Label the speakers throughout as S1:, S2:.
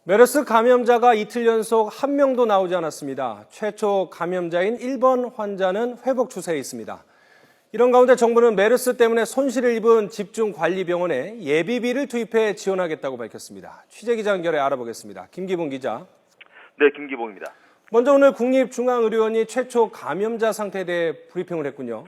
S1: 메르스 감염자가 이틀 연속 한 명도 나오지 않았습니다. 최초 감염자인 1번 환자는 회복 추세에 있습니다. 이런 가운데 정부는 메르스 때문에 손실을 입은 집중관리병원에 예비비를 투입해 지원하겠다고 밝혔습니다. 취재기자 연결해 알아보겠습니다. 김기봉 기자.
S2: 네, 김기봉입니다.
S1: 먼저 오늘 국립중앙의료원이 최초 감염자 상태에 대해 브리핑을 했군요.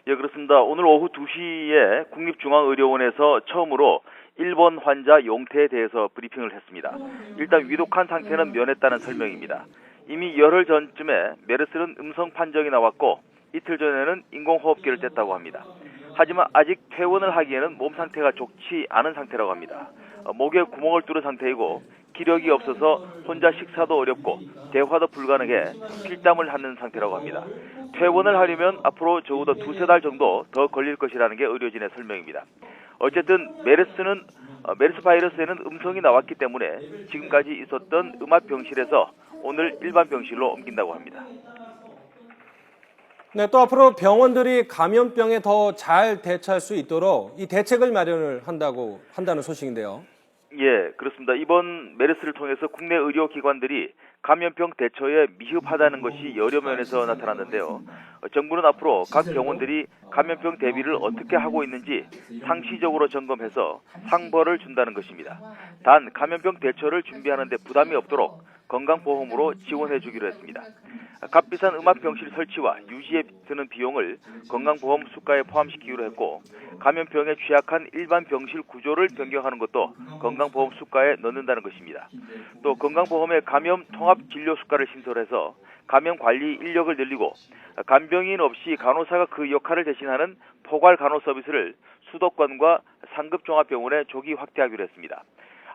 S2: 예, 그렇습니다. 오늘 오후 2시에 국립중앙의료원에서 처음으로 1번 환자 용태에 대해서 브리핑을 했습니다. 일단 위독한 상태는 면했다는 설명입니다. 이미 열흘 전쯤에 메르스는 음성 판정이 나왔고 이틀 전에는 인공호흡기를 뗐다고 합니다. 하지만 아직 퇴원을 하기에는 몸 상태가 좋지 않은 상태라고 합니다. 목에 구멍을 뚫은 상태이고 기력이 없어서 혼자 식사도 어렵고 대화도 불가능해 필담을 하는 상태라고 합니다. 퇴원을 하려면 앞으로 적어도 2-3달 정도 더 걸릴 것이라는 게 의료진의 설명입니다. 어쨌든 메르스 바이러스에는 음성이 나왔기 때문에 지금까지 있었던 음압병실에서 오늘 일반 병실로 옮긴다고 합니다.
S1: 네, 또 앞으로 병원들이 감염병에 더 잘 대처할 수 있도록 이 대책을 마련을 한다는 소식인데요.
S2: 예, 그렇습니다. 이번 메르스를 통해서 국내 의료기관들이 감염병 대처에 미흡하다는 것이 여러 면에서 나타났는데요. 정부는 앞으로 각 병원들이 감염병 대비를 어떻게 하고 있는지 상시적으로 점검해서 상벌을 준다는 것입니다. 단 감염병 대처를 준비하는 데 부담이 없도록 건강보험으로 지원해 주기로 했습니다. 값비싼 음압병실 설치와 유지에 드는 비용을 건강보험 수가에 포함시키기로 했고 감염병에 취약한 일반 병실 구조를 변경하는 것도 건강보험 수가에 넣는다는 것입니다. 또 건강보험의 감염 통합진료 수가를 신설해서 감염관리 인력을 늘리고 간병인 없이 간호사가 그 역할을 대신하는 포괄 간호 서비스를 수도권과 상급종합병원에 조기 확대하기로 했습니다.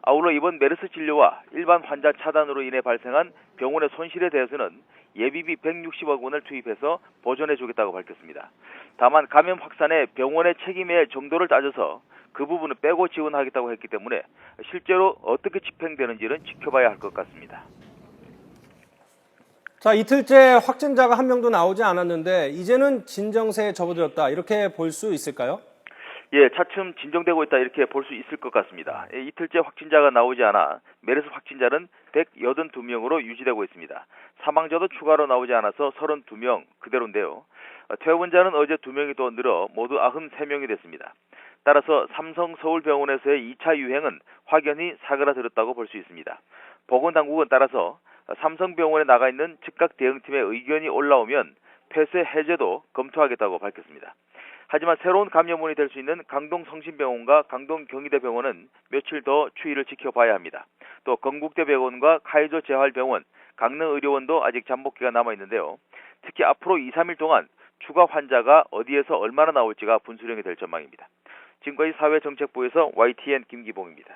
S2: 아울러 이번 메르스 진료와 일반 환자 차단으로 인해 발생한 병원의 손실에 대해서는 예비비 160억 원을 투입해서 보전해 주겠다고 밝혔습니다. 다만 감염 확산에 병원의 책임의 정도를 따져서 그 부분은 빼고 지원하겠다고 했기 때문에 실제로 어떻게 집행되는지는 지켜봐야 할 것 같습니다.
S1: 자, 이틀째 확진자가 한 명도 나오지 않았는데 이제는 진정세에 접어들었다 이렇게 볼 수 있을까요?
S2: 예, 차츰 진정되고 있다 이렇게 볼 수 있을 것 같습니다. 이틀째 확진자가 나오지 않아 메르스 확진자는 182명으로 유지되고 있습니다. 사망자도 추가로 나오지 않아서 32명 그대로인데요. 퇴원자는 어제 2명이 더 늘어 모두 93명이 됐습니다. 따라서 삼성 서울병원에서의 2차 유행은 확연히 사그라들었다고 볼 수 있습니다. 보건당국은 따라서 삼성병원에 나가 있는 즉각 대응팀의 의견이 올라오면 폐쇄 해제도 검토하겠다고 밝혔습니다. 하지만 새로운 감염원이 될 수 있는 강동성심병원과 강동경희대병원은 며칠 더 추이를 지켜봐야 합니다. 또 건국대병원과 카이저 재활병원, 강릉의료원도 아직 잠복기가 남아있는데요. 특히 앞으로 2-3일 동안 추가 환자가 어디에서 얼마나 나올지가 분수령이 될 전망입니다. 지금까지 사회정책부에서 YTN 김기봉입니다.